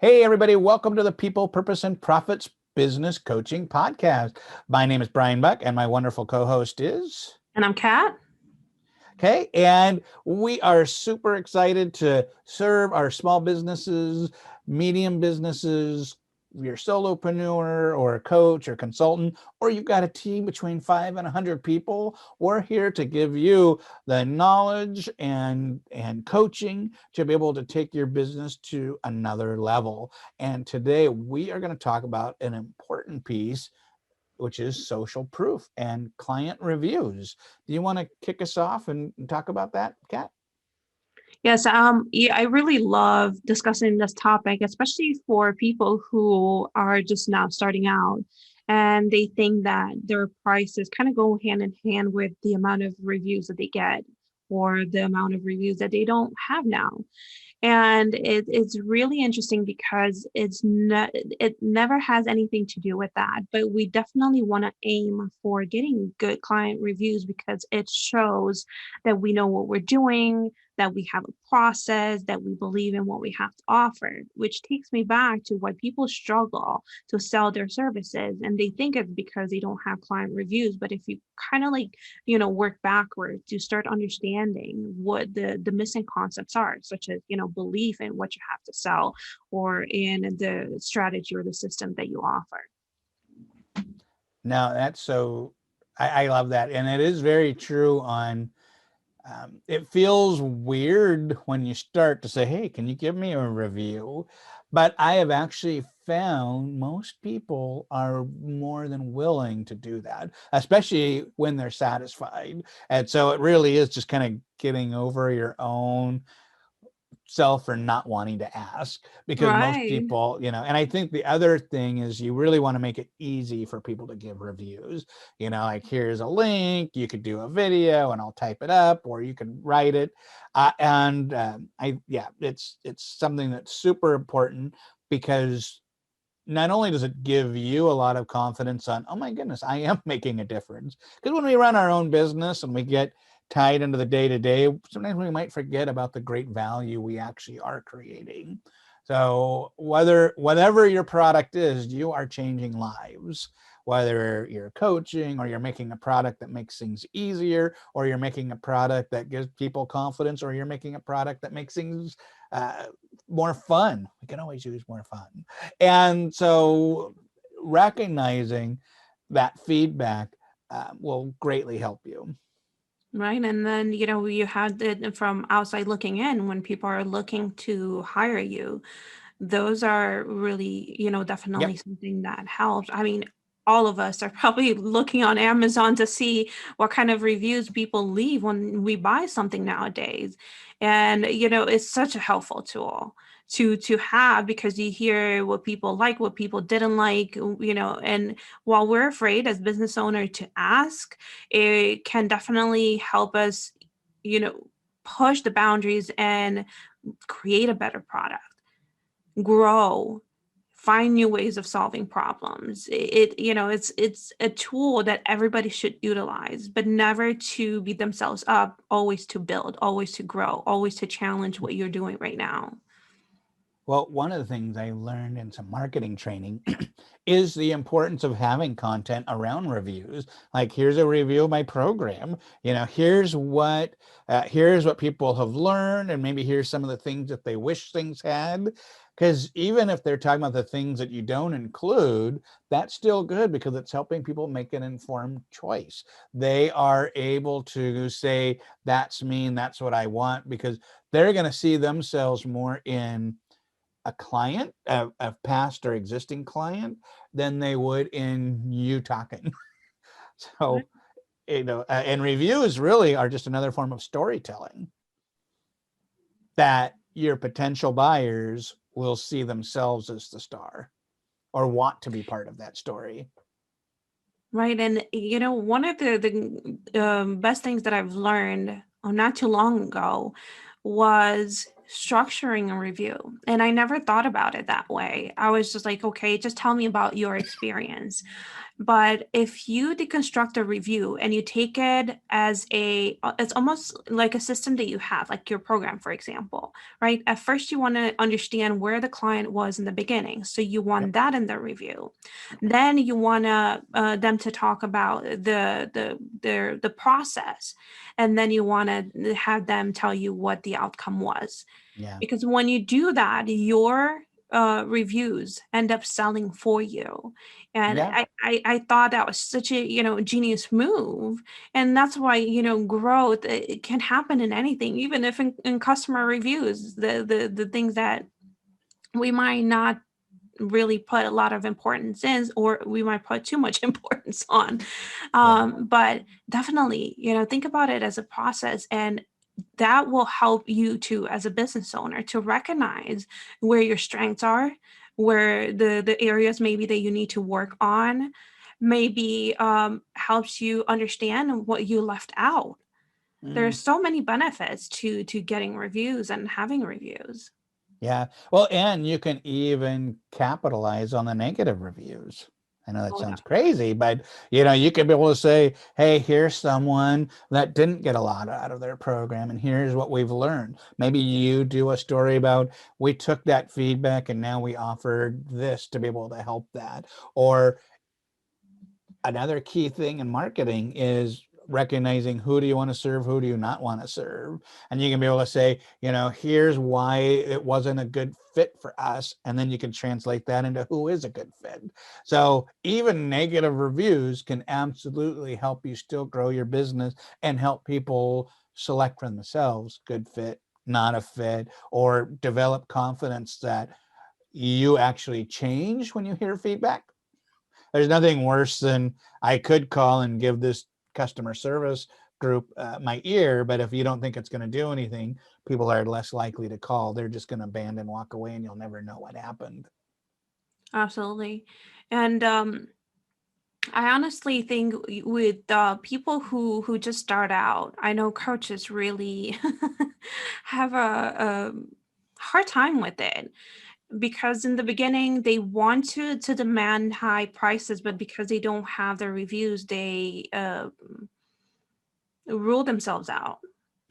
Hey, everybody, welcome to the People, Purpose, and Profits Business Coaching Podcast. My name is Brian Buck, and my wonderful co-host is... And I'm Kat. Okay, and we are super excited to serve our small businesses, medium businesses. If you're a solopreneur or a coach or consultant, or you've got a team between 5 and 100 people, we're here to give you the knowledge and coaching to be able to take your business to another level. And today we are going to talk about an important piece, which is social proof and client reviews. Do you want to kick us off and talk about that, Kat? Yes, yeah, I really love discussing this topic, especially for people who are just now starting out and they think that their prices kind of go hand in hand with the amount of reviews that they get or the amount of reviews that they don't have now. And it's really interesting because it never has anything to do with that, but we definitely want to aim for getting good client reviews because it shows that we know what we're doing, that we have a process, that we believe in what we have to offer, which takes me back to why people struggle to sell their services. And they think it's because they don't have client reviews. But if you kind of work backwards, you start understanding what the missing concepts are, such as, belief in what you have to sell or in the strategy or the system that you offer. No, that's so, I love that. And it is very true on, it feels weird when you start to say, hey, can you give me a review? But I have actually found most people are more than willing to do that, especially when they're satisfied. And so it really is just kind of getting over your own self for not wanting to ask, because most Right. people, and I think the other thing is you really want to make it easy for people to give reviews. Like, here's a link, you could do a video and I'll type it up, or you can write it. And it's something that's super important, because not only does it give you a lot of confidence on, oh my goodness, I am making a difference. Because when we run our own business and we get tied into the day-to-day, sometimes we might forget about the great value we actually are creating. So whatever your product is, you are changing lives. Whether you're coaching, or you're making a product that makes things easier, or you're making a product that gives people confidence, or you're making a product that makes things uh, more fun. We can always use more fun. And so recognizing that feedback will greatly help you. Right. And then, you had it from outside looking in when people are looking to hire you. Those are really, definitely Yep. something that helps. I mean, all of us are probably looking on Amazon to see what kind of reviews people leave when we buy something nowadays. And, it's such a helpful tool to have because you hear what people like, what people didn't like, and while we're afraid as business owner to ask, it can definitely help us, you know, push the boundaries and create a better product, grow, find new ways of solving problems. It's a tool that everybody should utilize, but never to beat themselves up, always to build, always to grow, always to challenge what you're doing right now. Well, one of the things I learned in some marketing training is the importance of having content around reviews. Like, here's a review of my program. Here's what people have learned, and maybe here's some of the things that they wish things had. Because even if they're talking about the things that you don't include, that's still good, because it's helping people make an informed choice. They are able to say, that's me and that's what I want, because they're going to see themselves more in a client, a past or existing client, than they would in you talking. So, and reviews really are just another form of storytelling that your potential buyers will see themselves as the star, or want to be part of that story. Right. And, one of the best things that I've learned not too long ago was structuring a review. And I never thought about it that way. I was just like, okay, just tell me about your experience. But if you deconstruct a review and you take it as it's almost like a system that you have, like your program, for example, right? At first, you want to understand where the client was in the beginning. So you Yep. want that in the review. Then you want them to talk about the process. And then you want to have them tell you what the outcome was, Yeah. because when you do that, your reviews end up selling for you. And Yeah. I thought that was such a genius move. And that's why growth, it can happen in anything, even if in customer reviews, the things that we might not really put a lot of importance in, or we might put too much importance on. Yeah. But definitely, think about it as a process, and that will help you to, as a business owner, to recognize where your strengths are, where the areas maybe that you need to work on, maybe helps you understand what you left out. Mm. There's so many benefits to getting reviews and having reviews. Yeah. Well, and you can even capitalize on the negative reviews. I know that Oh, sounds crazy, but you could be able to say, hey, here's someone that didn't get a lot out of their program, and here's what we've learned. Maybe you do a story about we took that feedback and now we offered this to be able to help that. Or another key thing in marketing is recognizing who do you want to serve, who do you not want to serve. And you can be able to say, here's why it wasn't a good fit for us. And then you can translate that into who is a good fit. So even negative reviews can absolutely help you still grow your business and help people select for themselves good fit, not a fit, or develop confidence that you actually change when you hear feedback. There's nothing worse than I could call and give this customer service group my ear, but if you don't think it's going to do anything, people are less likely to call. They're just going to abandon, walk away, and you'll never know what happened. absolutely. And I honestly think with people who just start out, I know coaches really have a hard time with it, because in the beginning they want to demand high prices, but because they don't have the reviews, they rule themselves out,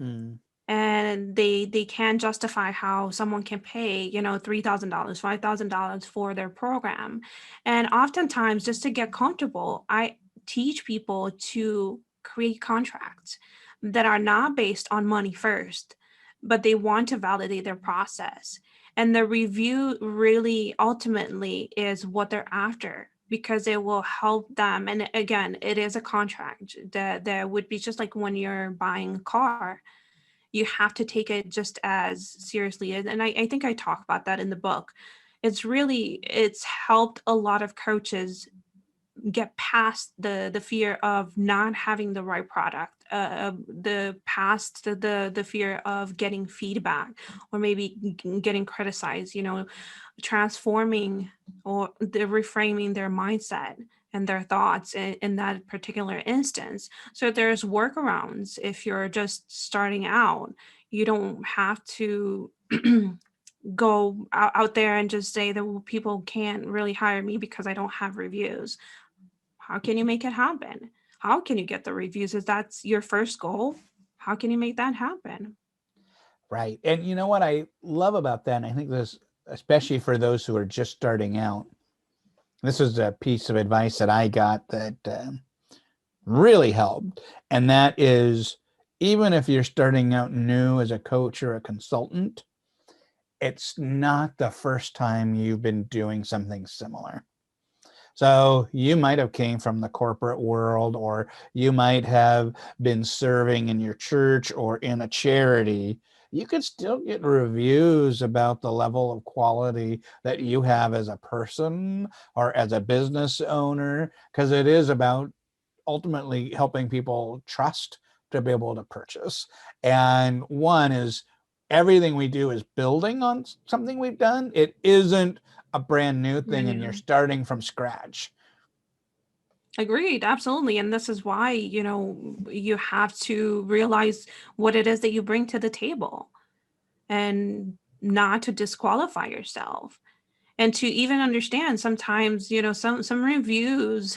Mm. and they can't justify how someone can pay $3,000, $5,000 for their program. And oftentimes, just to get comfortable, I teach people to create contracts that are not based on money first, but they want to validate their process. And the review really ultimately is what they're after, because it will help them. And again, it is a contract that would be just like when you're buying a car. You have to take it just as seriously. And I think I talk about that in the book. It's helped a lot of coaches get past the fear of not having the right product, the past the fear of getting feedback, or maybe getting criticized, transforming or the reframing their mindset and their thoughts in that particular instance. So there's workarounds. If you're just starting out, you don't have to go out there and just say that, well, people can't really hire me because I don't have reviews. How can you make it happen? How can you get the reviews? If that's your first goal, how can you make that happen? Right. And you know what I love about that? And I think this, especially for those who are just starting out, this is a piece of advice that I got that really helped. And that is, even if you're starting out new as a coach or a consultant, it's not the first time you've been doing something similar. So you might have came from the corporate world, or you might have been serving in your church or in a charity. You could still get reviews about the level of quality that you have as a person or as a business owner, because it is about ultimately helping people trust to be able to purchase. And one is everything we do is building on something we've done. It isn't a brand new thing and you're Yeah. starting from scratch. Agreed, absolutely. And this is why, you have to realize what it is that you bring to the table, and not to disqualify yourself. and to even understand sometimes, some reviews.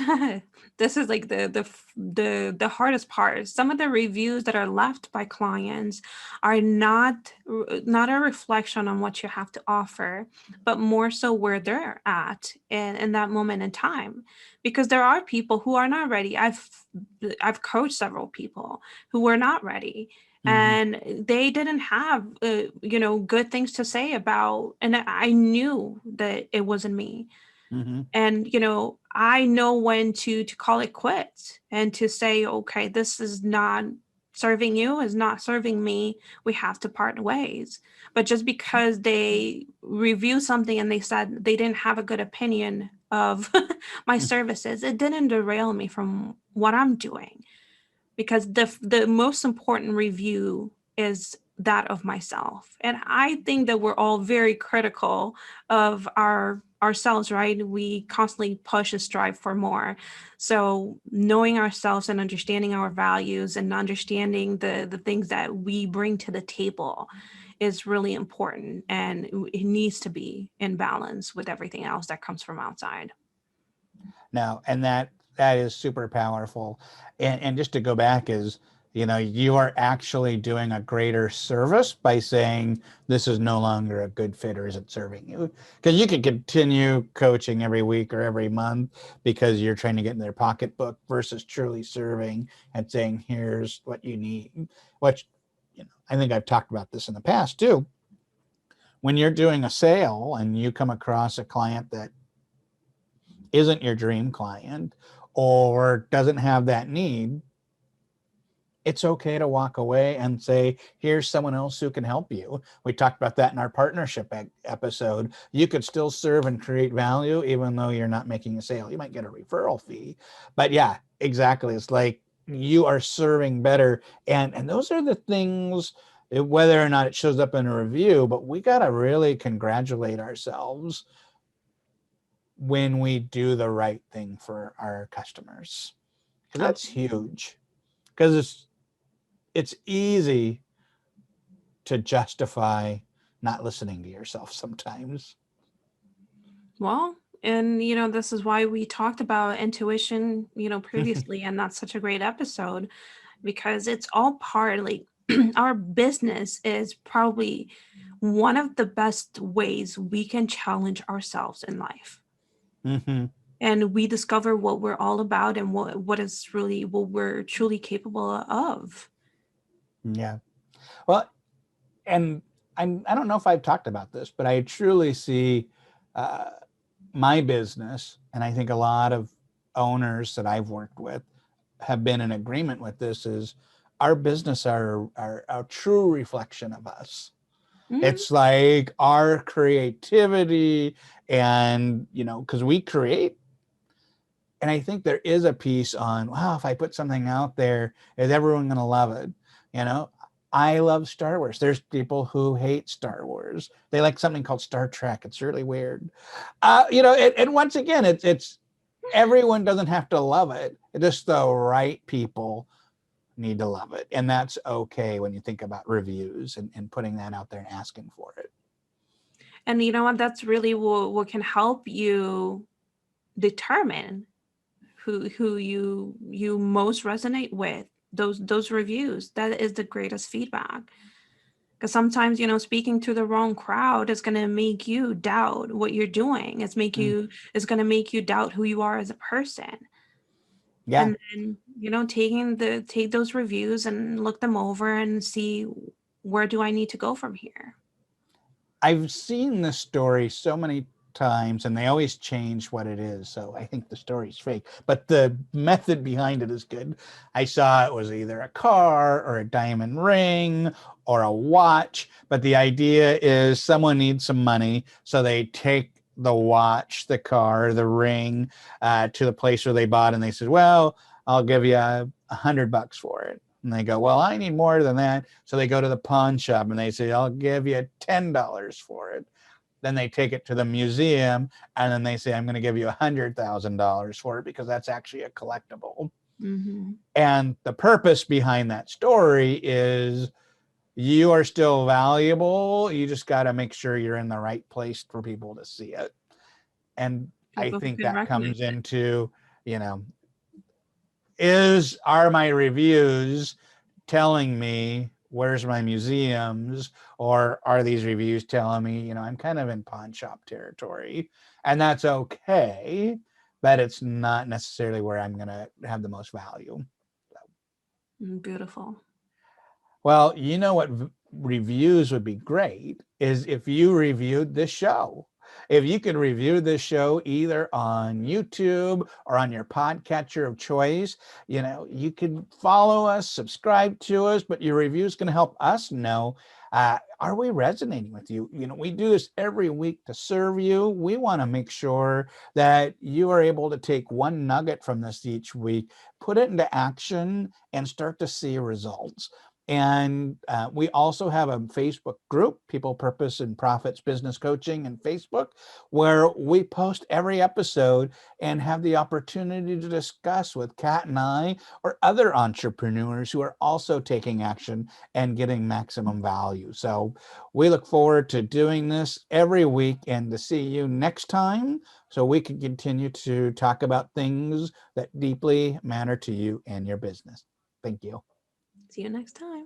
This is like the hardest part. Some of the reviews that are left by clients are not a reflection on what you have to offer, but more so where they're at in that moment in time. Because there are people who are not ready. I've coached several people who were not ready, Mm-hmm. and they didn't have good things to say about, and I knew that it wasn't me. Mm-hmm. And I know when to call it quits and to say, okay, this is not serving you, is not serving me, we have to part ways. But just because they review something and they said they didn't have a good opinion of my services, it didn't derail me from what I'm doing, because the most important review is that of myself. And I think that we're all very critical of ourselves, right? We constantly push and strive for more. So knowing ourselves and understanding our values and understanding the things that we bring to the table is really important, and it needs to be in balance with everything else that comes from outside. No, and that is super powerful. And just to go back is, you are actually doing a greater service by saying this is no longer a good fit or isn't serving you. Because you can continue coaching every week or every month because you're trying to get in their pocketbook versus truly serving and saying, here's what you need. Which, I think I've talked about this in the past too. When you're doing a sale and you come across a client that isn't your dream client or doesn't have that need, it's okay to walk away and say, here's someone else who can help you. We talked about that in our partnership episode. You could still serve and create value even though you're not making a sale. You might get a referral fee, but yeah, exactly. It's like you are serving better. And those are the things, whether or not it shows up in a review, but we got to really congratulate ourselves when we do the right thing for our customers, because that's huge. Because it's easy to justify not listening to yourself sometimes. Well, and this is why we talked about intuition, previously, and that's such a great episode, because it's all part, like, our business is probably one of the best ways we can challenge ourselves in life. Mm-hmm. And we discover what we're all about and what we're truly capable of. Yeah. Well, and I don't know if I've talked about this, but I truly see uh, my business, and I think a lot of owners that I've worked with have been in agreement with this, is our business are a true reflection of us. Mm, It's like our creativity and, because we create. And I think there is a piece on, wow, if I put something out there, is everyone going to love it? You know, I love Star Wars. There's people who hate Star Wars. They like something called Star Trek. It's really weird. And once again, it's everyone doesn't have to love it. Just the right people need to love it. And that's okay when you think about reviews and putting that out there and asking for it. and you know what? That's really what can help you determine who you most resonate with. Those reviews, that is the greatest feedback. Because sometimes, speaking to the wrong crowd is going to make you doubt what you're doing. Mm, It's going to make you doubt who you are as a person. yeah. And then, take those reviews and look them over and see, where do I need to go from here? I've seen this story so many times and they always change what it is. So I think the story's fake, but the method behind it is good. I saw it was either a car or a diamond ring or a watch, but the idea is someone needs some money. So they take the watch, the car, the ring to the place where they bought, and they said, well, I'll give you $100 for it. And they go, well, I need more than that. So they go to the pawn shop and they say, I'll give you $10 for it. Then they take it to the museum and then they say, I'm going to give you $100,000 for it because that's actually a collectible. Mm-hmm. And the purpose behind that story is you are still valuable. You just got to make sure you're in the right place for people to see it. And I People think could that recommend comes it. into, you know, are my reviews telling me where's my museums, or are these reviews telling me, I'm kind of in pawn shop territory, and that's okay, but it's not necessarily where I'm going to have the most value. Beautiful. Well, you know what reviews would be great is if you reviewed this show. If you could review this show either on YouTube or on your podcatcher of choice, you can follow us, subscribe to us, but your reviews can help us know, are we resonating with you? We do this every week to serve you. We want to make sure that you are able to take one nugget from this each week, put it into action, and start to see results. And we also have a Facebook group, People, Purpose, and Profits Business Coaching in Facebook, where we post every episode and have the opportunity to discuss with Kat and I or other entrepreneurs who are also taking action and getting maximum value. So we look forward to doing this every week and to see you next time so we can continue to talk about things that deeply matter to you and your business. Thank you. See you next time.